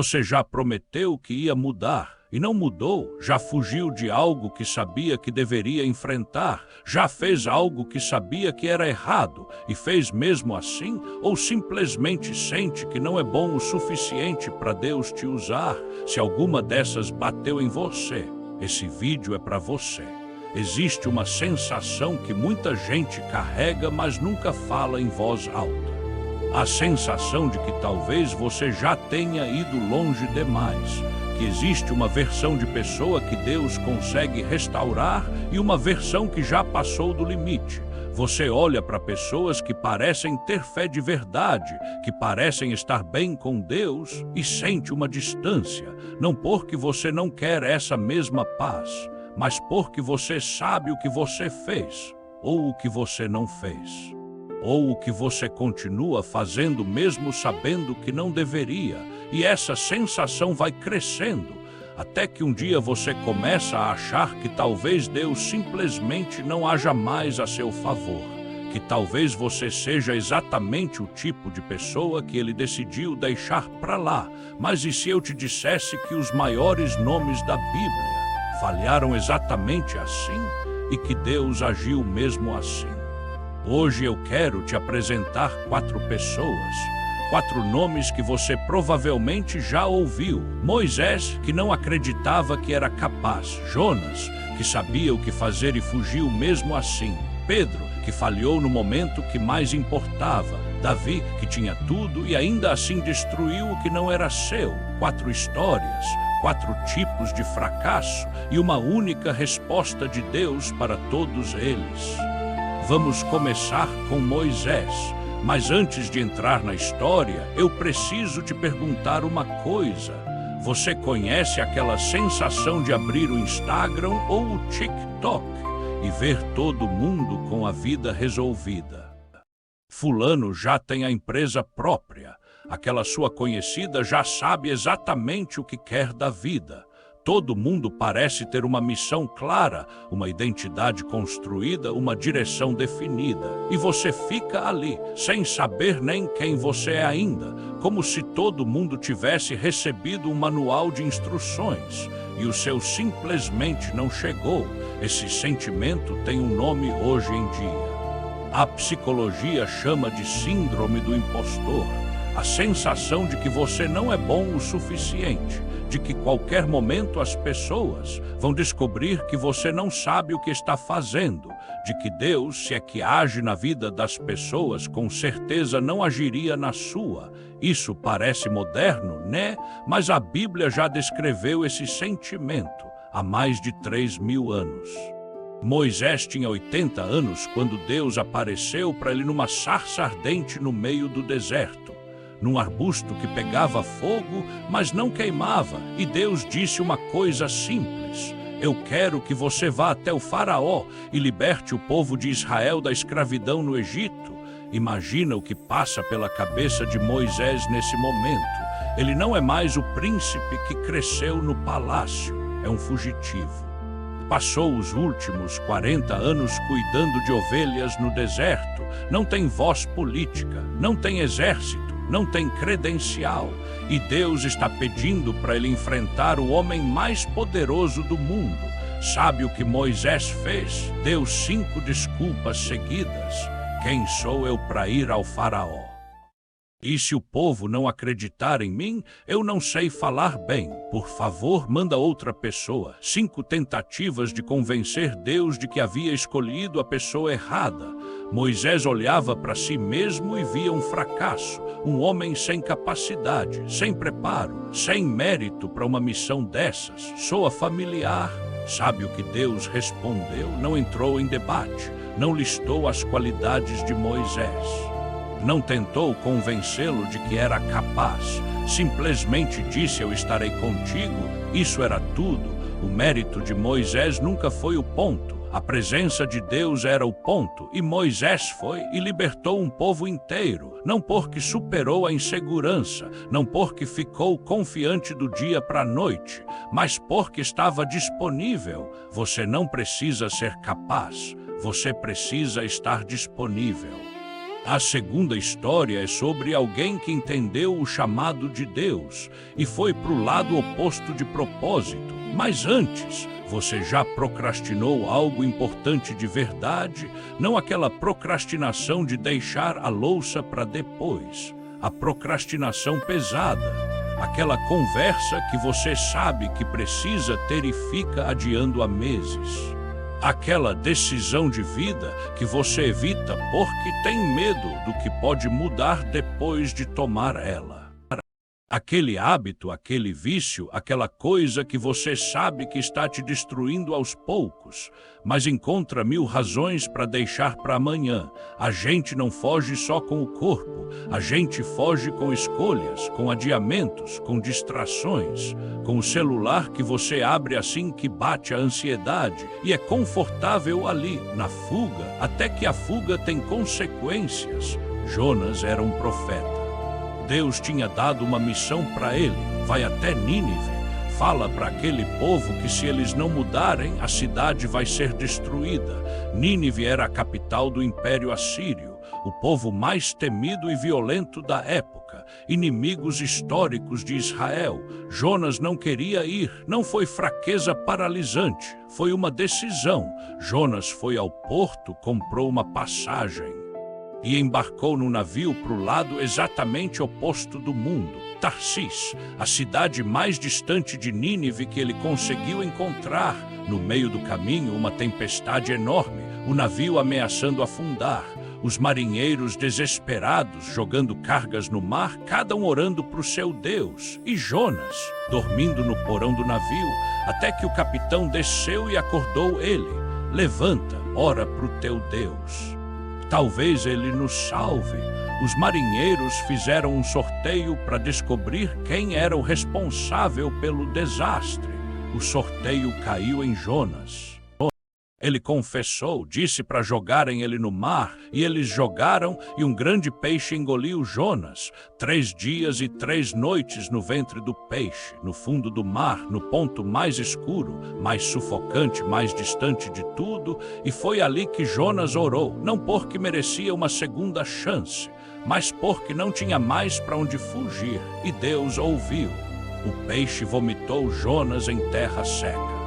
Você já prometeu que ia mudar e não mudou, já fugiu de algo que sabia que deveria enfrentar, já fez algo que sabia que era errado e fez mesmo assim, ou simplesmente sente que não é bom o suficiente para Deus te usar. Se alguma dessas bateu em você, esse vídeo é para você. Existe uma sensação que muita gente carrega, mas nunca fala em voz alta. A sensação de que talvez você já tenha ido longe demais, que existe uma versão de pessoa que Deus consegue restaurar e uma versão que já passou do limite. Você olha para pessoas que parecem ter fé de verdade, que parecem estar bem com Deus e sente uma distância, não porque você não quer essa mesma paz, mas porque você sabe o que você fez, ou o que você não fez, ou o que você continua fazendo mesmo sabendo que não deveria, e essa sensação vai crescendo, até que um dia você começa a achar que talvez Deus simplesmente não haja mais a seu favor, que talvez você seja exatamente o tipo de pessoa que Ele decidiu deixar para lá. Mas e se eu te dissesse que os maiores nomes da Bíblia falharam exatamente assim e que Deus agiu mesmo assim? Hoje eu quero te apresentar 4 pessoas, 4 nomes que você provavelmente já ouviu. Moisés, que não acreditava que era capaz. Jonas, que sabia o que fazer e fugiu mesmo assim. Pedro, que falhou no momento que mais importava. Davi, que tinha tudo e ainda assim destruiu o que não era seu. 4 histórias, 4 tipos de fracasso e uma única resposta de Deus para todos eles. Vamos começar com Moisés, mas antes de entrar na história, eu preciso te perguntar uma coisa. Você conhece aquela sensação de abrir o Instagram ou o TikTok e ver todo mundo com a vida resolvida? Fulano já tem a empresa própria, aquela sua conhecida já sabe exatamente o que quer da vida. Todo mundo parece ter uma missão clara, uma identidade construída, uma direção definida. E você fica ali, sem saber nem quem você é ainda, como se todo mundo tivesse recebido um manual de instruções e o seu simplesmente não chegou. Esse sentimento tem um nome hoje em dia. A psicologia chama de síndrome do impostor. A sensação de que você não é bom o suficiente, de que qualquer momento as pessoas vão descobrir que você não sabe o que está fazendo, de que Deus, se é que age na vida das pessoas, com certeza não agiria na sua. Isso parece moderno, né? Mas a Bíblia já descreveu esse sentimento há mais de 3.000 anos. Moisés tinha 80 anos quando Deus apareceu para ele numa sarça ardente no meio do deserto, num arbusto que pegava fogo, mas não queimava, e Deus disse uma coisa simples: eu quero que você vá até o faraó e liberte o povo de Israel da escravidão no Egito. Imagina o que passa pela cabeça de Moisés nesse momento. Ele não é mais o príncipe que cresceu no palácio, é um fugitivo. Passou os últimos 40 anos cuidando de ovelhas no deserto, não tem voz política, não tem exército, não tem credencial, e Deus está pedindo para ele enfrentar o homem mais poderoso do mundo. Sabe o que Moisés fez? Deu 5 desculpas seguidas. Quem sou eu para ir ao faraó? E se o povo não acreditar em mim, eu não sei falar bem. Por favor, manda outra pessoa. 5 tentativas de convencer Deus de que havia escolhido a pessoa errada. Moisés olhava para si mesmo e via um fracasso, um homem sem capacidade, sem preparo, sem mérito para uma missão dessas. Soa familiar. Sabe o que Deus respondeu? Não entrou em debate, não listou as qualidades de Moisés. Não tentou convencê-lo de que era capaz. Simplesmente disse: eu estarei contigo. Isso era tudo. O mérito de Moisés nunca foi o ponto. A presença de Deus era o ponto. E Moisés foi e libertou um povo inteiro. Não porque superou a insegurança, não porque ficou confiante do dia para a noite, mas porque estava disponível. Você não precisa ser capaz. Você precisa estar disponível. A segunda história é sobre alguém que entendeu o chamado de Deus e foi para o lado oposto de propósito. Mas antes, você já procrastinou algo importante de verdade? Não aquela procrastinação de deixar a louça para depois. A procrastinação pesada. Aquela conversa que você sabe que precisa ter e fica adiando há meses. Aquela decisão de vida que você evita porque tem medo do que pode mudar depois de tomar ela. Aquele hábito, aquele vício, aquela coisa que você sabe que está te destruindo aos poucos, mas encontra 1000 razões para deixar para amanhã. A gente não foge só com o corpo, a gente foge com escolhas, com adiamentos, com distrações, com o celular que você abre assim que bate a ansiedade e é confortável ali, na fuga, até que a fuga tem consequências. Jonas era um profeta. Deus tinha dado uma missão para ele. Vai até Nínive. Fala para aquele povo que se eles não mudarem, a cidade vai ser destruída. Nínive era a capital do Império Assírio, o povo mais temido e violento da época, inimigos históricos de Israel. Jonas não queria ir, não foi fraqueza paralisante, foi uma decisão. Jonas foi ao porto, comprou uma passagem e embarcou no navio para o lado exatamente oposto do mundo, Tarsis, a cidade mais distante de Nínive que ele conseguiu encontrar. No meio do caminho, uma tempestade enorme, o navio ameaçando afundar, os marinheiros desesperados jogando cargas no mar, cada um orando para o seu Deus, e Jonas dormindo no porão do navio, até que o capitão desceu e acordou ele. Levanta, ora para o teu Deus. Talvez ele nos salve. Os marinheiros fizeram um sorteio para descobrir quem era o responsável pelo desastre. O sorteio caiu em Jonas. Ele confessou, disse para jogarem ele no mar, e eles jogaram, e um grande peixe engoliu Jonas. 3 dias e 3 noites no ventre do peixe, no fundo do mar, no ponto mais escuro, mais sufocante, mais distante de tudo, e foi ali que Jonas orou, não porque merecia uma segunda chance, mas porque não tinha mais para onde fugir, e Deus ouviu. O peixe vomitou Jonas em terra seca.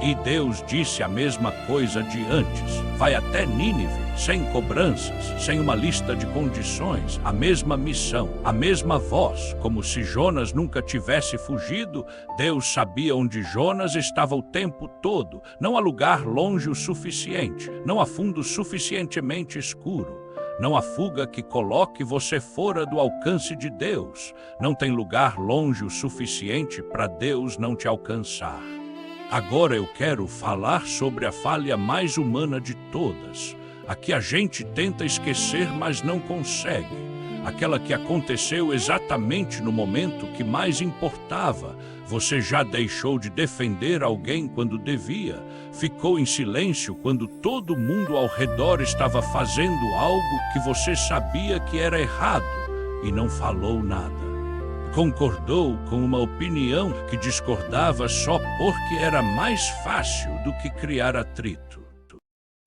E Deus disse a mesma coisa de antes. Vai até Nínive, sem cobranças, sem uma lista de condições, a mesma missão, a mesma voz, como se Jonas nunca tivesse fugido. Deus sabia onde Jonas estava o tempo todo. Não há lugar longe o suficiente, não há fundo suficientemente escuro. Não há fuga que coloque você fora do alcance de Deus. Não tem lugar longe o suficiente para Deus não te alcançar. Agora eu quero falar sobre a falha mais humana de todas, a que a gente tenta esquecer, mas não consegue. Aquela que aconteceu exatamente no momento que mais importava. Você já deixou de defender alguém quando devia? Ficou em silêncio quando todo mundo ao redor estava fazendo algo que você sabia que era errado e não falou nada? Concordou com uma opinião que discordava só porque era mais fácil do que criar atrito?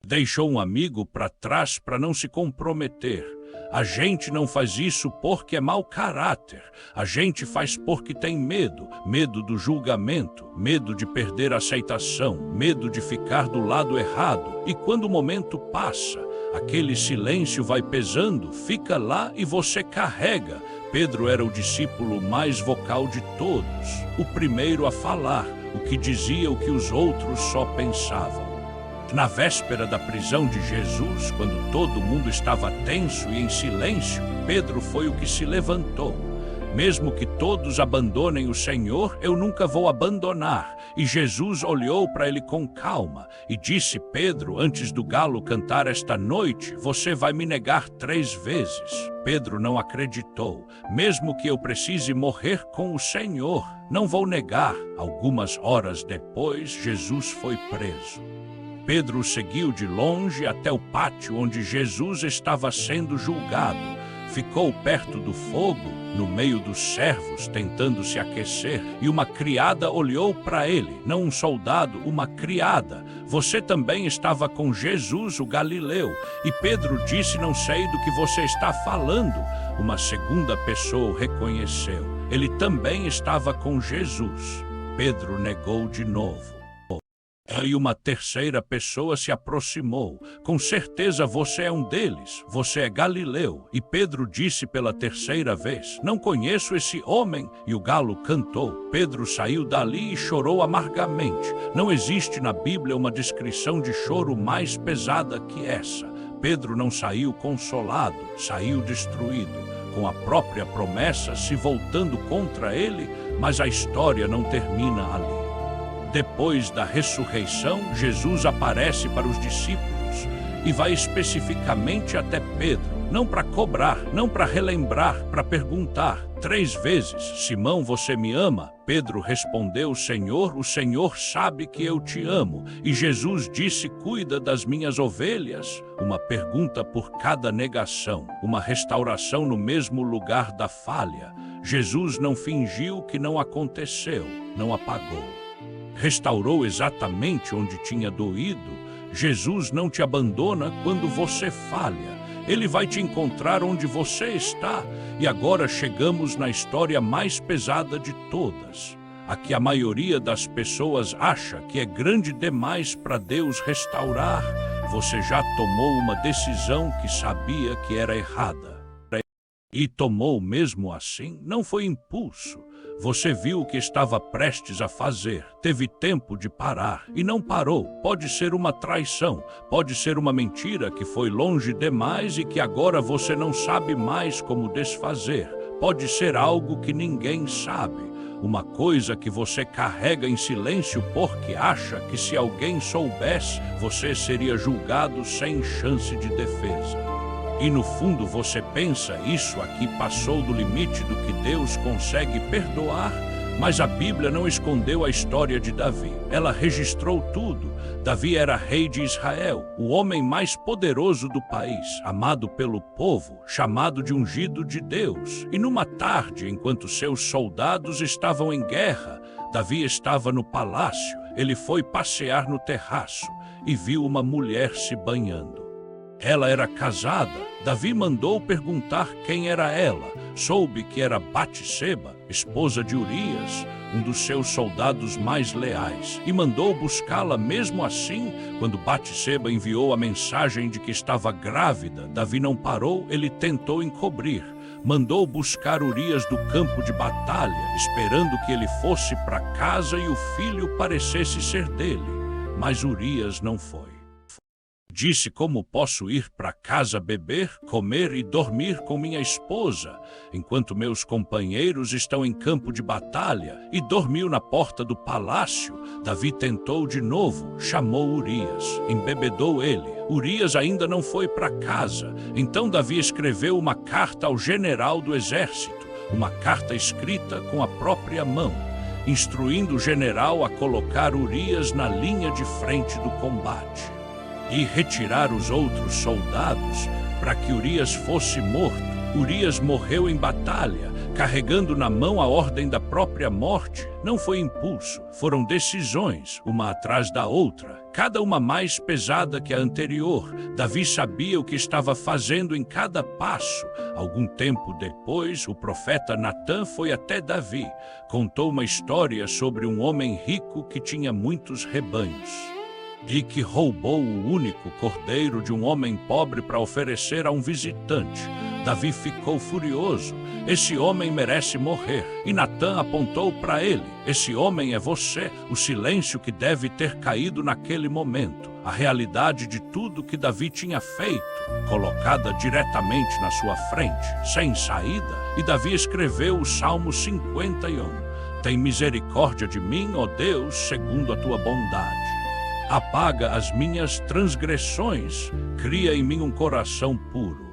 Deixou um amigo para trás para não se comprometer. A gente não faz isso porque é mau caráter. A gente faz porque tem medo. Medo do julgamento, medo de perder a aceitação, medo de ficar do lado errado. E quando o momento passa, aquele silêncio vai pesando, fica lá e você carrega. Pedro era o discípulo mais vocal de todos, o primeiro a falar, o que dizia o que os outros só pensavam. Na véspera da prisão de Jesus, quando todo mundo estava tenso e em silêncio, Pedro foi o que se levantou. Mesmo que todos abandonem o Senhor, eu nunca vou abandonar. E Jesus olhou para ele com calma e disse: Pedro, antes do galo cantar esta noite, você vai me negar 3 vezes. Pedro não acreditou. Mesmo que eu precise morrer com o Senhor, não vou negar. Algumas horas depois, Jesus foi preso. Pedro seguiu de longe até o pátio onde Jesus estava sendo julgado. Ficou perto do fogo, no meio dos servos, tentando se aquecer, e uma criada olhou para ele, não um soldado, uma criada. Você também estava com Jesus, o Galileu. E Pedro disse: não sei do que você está falando. Uma segunda pessoa o reconheceu. Ele também estava com Jesus. Pedro negou de novo. E uma terceira pessoa se aproximou. Com certeza você é um deles. Você é Galileu. E Pedro disse pela terceira vez: não conheço esse homem. E o galo cantou. Pedro saiu dali e chorou amargamente. Não existe na Bíblia uma descrição de choro mais pesada que essa. Pedro não saiu consolado, saiu destruído, com a própria promessa se voltando contra ele, mas a história não termina ali. Depois da ressurreição, Jesus aparece para os discípulos e vai especificamente até Pedro, não para cobrar, não para relembrar, para perguntar 3 vezes: Simão, você me ama? Pedro respondeu: Senhor, o Senhor sabe que eu te amo. E Jesus disse: cuida das minhas ovelhas. Uma pergunta por cada negação, uma restauração no mesmo lugar da falha. Jesus não fingiu que não aconteceu, não apagou. Restaurou exatamente onde tinha doído. Jesus não te abandona quando você falha. Ele vai te encontrar onde você está. E agora chegamos na história mais pesada de todas. A que a maioria das pessoas acha que é grande demais para Deus restaurar. Você já tomou uma decisão que sabia que era errada. E tomou mesmo assim, não foi impulso. Você viu o que estava prestes a fazer, teve tempo de parar e não parou. Pode ser uma traição, pode ser uma mentira que foi longe demais e que agora você não sabe mais como desfazer. Pode ser algo que ninguém sabe, uma coisa que você carrega em silêncio porque acha que se alguém soubesse, você seria julgado sem chance de defesa. E no fundo você pensa: isso aqui passou do limite do que Deus consegue perdoar. Mas a Bíblia não escondeu a história de Davi. Ela registrou tudo. Davi era rei de Israel, o homem mais poderoso do país, amado pelo povo, chamado de ungido de Deus. E numa tarde, enquanto seus soldados estavam em guerra, Davi estava no palácio. Ele foi passear no terraço e viu uma mulher se banhando. Ela era casada. Davi mandou perguntar quem era ela. Soube que era Batseba, esposa de Urias, um dos seus soldados mais leais, e mandou buscá-la. Mesmo assim, quando Batseba enviou a mensagem de que estava grávida, Davi não parou, ele tentou encobrir. Mandou buscar Urias do campo de batalha, esperando que ele fosse para casa e o filho parecesse ser dele. Mas Urias não foi. Disse: como posso ir para casa beber, comer e dormir com minha esposa, enquanto meus companheiros estão em campo de batalha? E dormiu na porta do palácio. Davi tentou de novo, chamou Urias, embebedou ele. Urias ainda não foi para casa. Então Davi escreveu uma carta ao general do exército, uma carta escrita com a própria mão, instruindo o general a colocar Urias na linha de frente do combate e retirar os outros soldados para que Urias fosse morto. Urias morreu em batalha, carregando na mão a ordem da própria morte. Não foi impulso, foram decisões, uma atrás da outra, cada uma mais pesada que a anterior. Davi sabia o que estava fazendo em cada passo. Algum tempo depois, o profeta Natã foi até Davi. Contou uma história sobre um homem rico que tinha muitos rebanhos e que roubou o único cordeiro de um homem pobre para oferecer a um visitante. Davi ficou furioso. Esse homem merece morrer. E Natã apontou para ele: esse homem é você. O silêncio que deve ter caído naquele momento, a realidade de tudo que Davi tinha feito, colocada diretamente na sua frente, sem saída. E Davi escreveu o Salmo 51. Tem misericórdia de mim, ó Deus, segundo a tua bondade. Apaga as minhas transgressões, cria em mim um coração puro.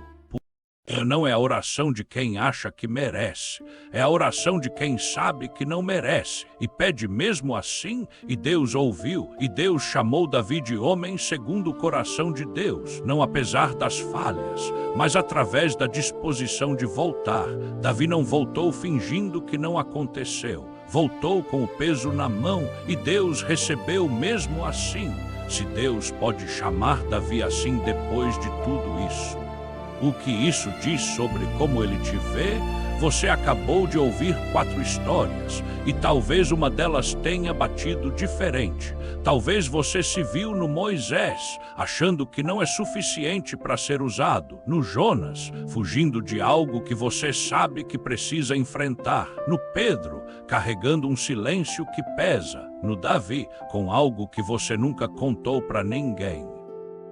Não é a oração de quem acha que merece, é a oração de quem sabe que não merece, e pede mesmo assim, e Deus ouviu, e Deus chamou Davi de homem segundo o coração de Deus, não apesar das falhas, mas através da disposição de voltar. Davi não voltou fingindo que não aconteceu, voltou com o peso na mão, e Deus recebeu mesmo assim. Se Deus pode chamar Davi assim depois de tudo isso, o que isso diz sobre como ele te vê? Você acabou de ouvir 4 histórias e talvez uma delas tenha batido diferente. Talvez você se viu no Moisés, achando que não é suficiente para ser usado, no Jonas, fugindo de algo que você sabe que precisa enfrentar, no Pedro, carregando um silêncio que pesa, no Davi, com algo que você nunca contou para ninguém.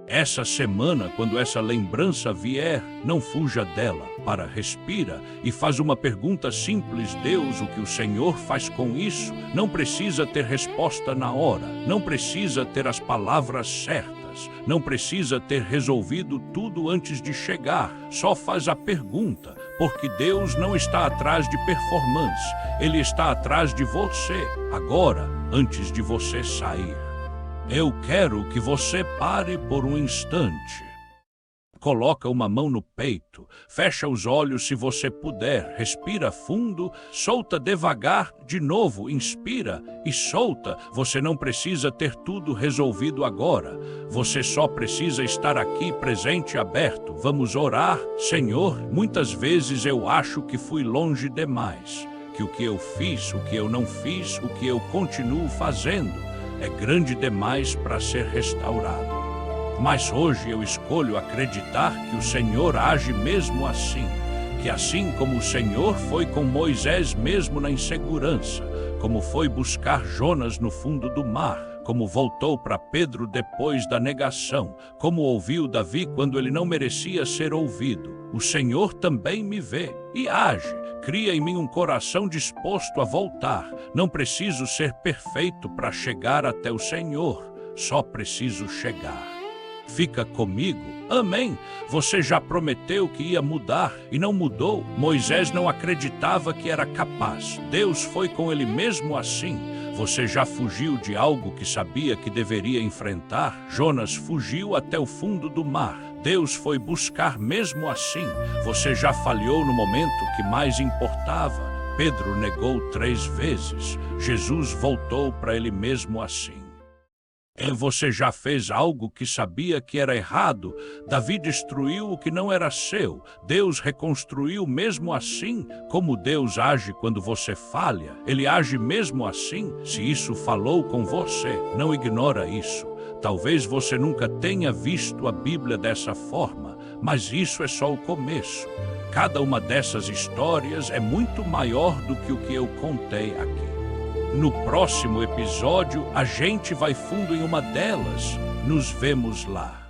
Essa semana, quando essa lembrança vier, não fuja dela, respira e faz uma pergunta simples: Deus, o que o Senhor faz com isso? Não precisa ter resposta na hora, não precisa ter as palavras certas, não precisa ter resolvido tudo antes de chegar, só faz a pergunta, porque Deus não está atrás de performance, Ele está atrás de você, agora, antes de você sair. Eu quero que você pare por um instante. Coloca uma mão no peito, fecha os olhos se você puder, respira fundo, solta devagar, de novo, inspira e solta. Você não precisa ter tudo resolvido agora, você só precisa estar aqui presente e aberto. Vamos orar. Senhor, muitas vezes eu acho que fui longe demais, que o que eu fiz, o que eu não fiz, o que eu continuo fazendo, é grande demais para ser restaurado. Mas hoje eu escolho acreditar que o Senhor age mesmo assim, que assim como o Senhor foi com Moisés mesmo na insegurança, como foi buscar Jonas no fundo do mar, como voltou para Pedro depois da negação, como ouviu Davi quando ele não merecia ser ouvido, o Senhor também me vê e age. Cria em mim um coração disposto a voltar. Não preciso ser perfeito para chegar até o Senhor, só preciso chegar. Fica comigo? Amém. Você já prometeu que ia mudar e não mudou. Moisés não acreditava que era capaz. Deus foi com ele mesmo assim. Você já fugiu de algo que sabia que deveria enfrentar? Jonas fugiu até o fundo do mar. Deus foi buscar mesmo assim. Você já falhou no momento que mais importava. Pedro negou 3 vezes. Jesus voltou para ele mesmo assim. Você já fez algo que sabia que era errado. Davi destruiu o que não era seu. Deus reconstruiu mesmo assim. Como Deus age quando você falha, Ele age mesmo assim. Se isso falou com você, não ignora isso. Talvez você nunca tenha visto a Bíblia dessa forma, mas isso é só o começo. Cada uma dessas histórias é muito maior do que o que eu contei aqui. No próximo episódio, a gente vai fundo em uma delas. Nos vemos lá.